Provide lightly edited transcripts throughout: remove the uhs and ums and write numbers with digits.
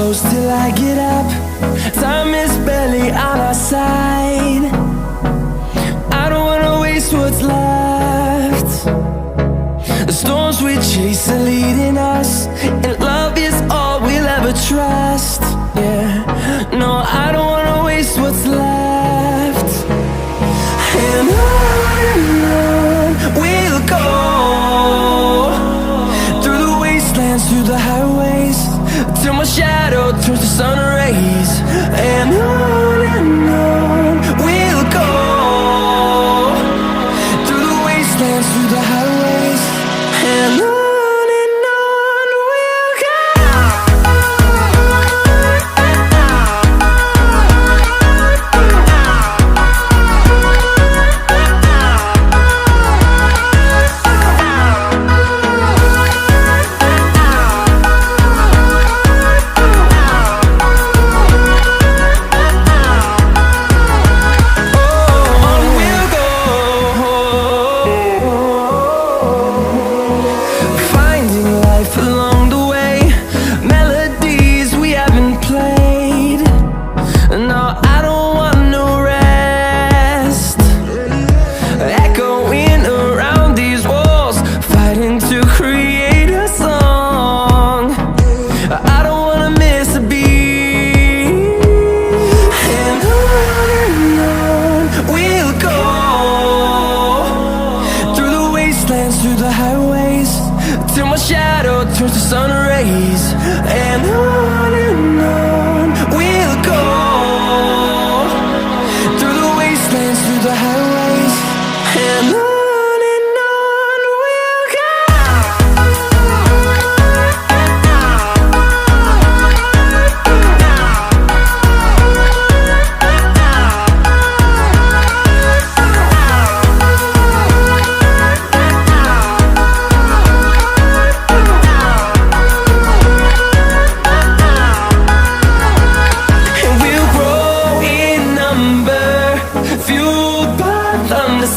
close till I get up. Time is barely on our side. I don't wanna waste what's left. The storms we chase are leading us, and love is all we'll ever trust. Yeah, no, I don't wanna waste what's left. And on we'll go, through the wastelands, through the highways, till my shadow turns to sun rays. And on we'll go, through the wastelands, through the highways, and on we'll go. Through the highways, till my shadow turns to sun rays. And on we'll go, through the wastelands, through the highways, and on we'll go.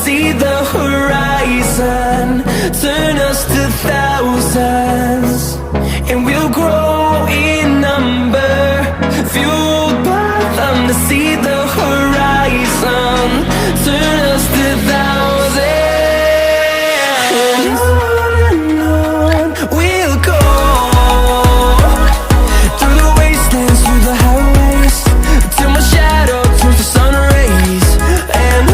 See the horizon turn us to thousands, and we'll grow in number, fueled by them. To see the horizon turn us to thousands, and on we'll go, through the wastelands, through the highways, till my shadow turns to sun rays. And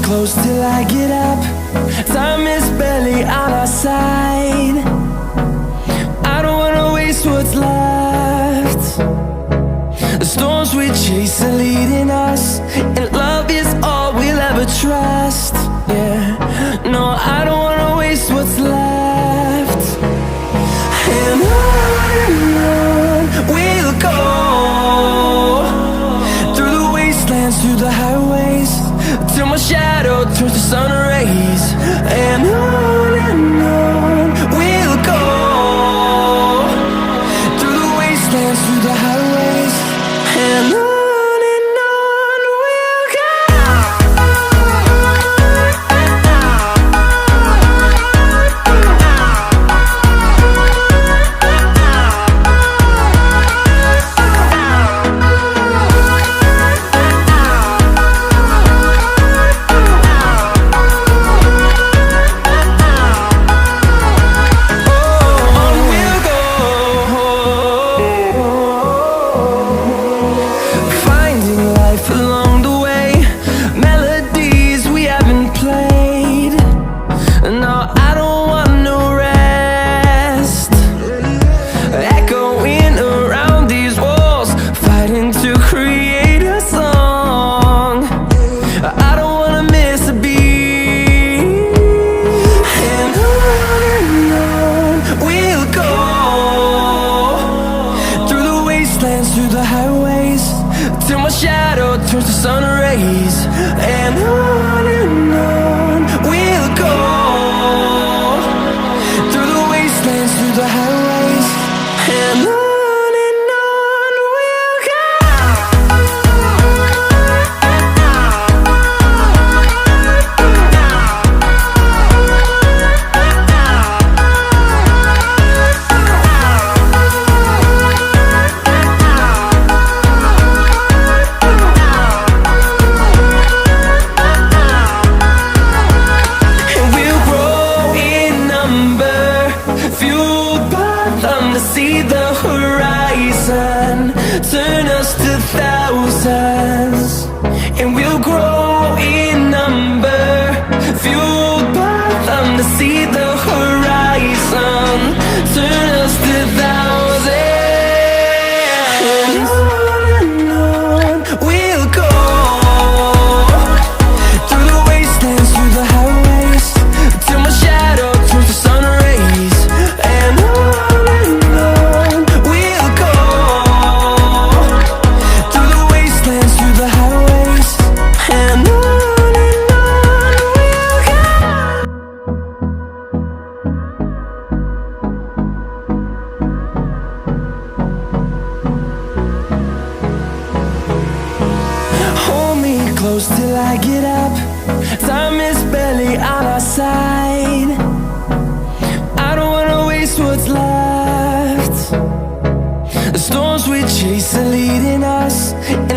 close till I get up. Time is barely on our side. I don't wanna waste what's left. The storms we chase are leading us, and love is all we'll ever trust. Yeah, no, I don't wanna waste what's left. And on we'll go, through the wastelands, through the highways, till my shadow turns to sun rays. And on we'll go, through the wastelands, through the highways, and on we'll go. highways, and on we'll go. See the horizon turn us to thousands, and we'll grow in number, fueled by them. To see the horizon turn us to thousands, and on we'll go, through the wastelands, through the highways, till my shadow turns to sun rays, and on close till I get up. Time is barely on our side. I don't wanna waste what's left. The storms we chase are leading us, and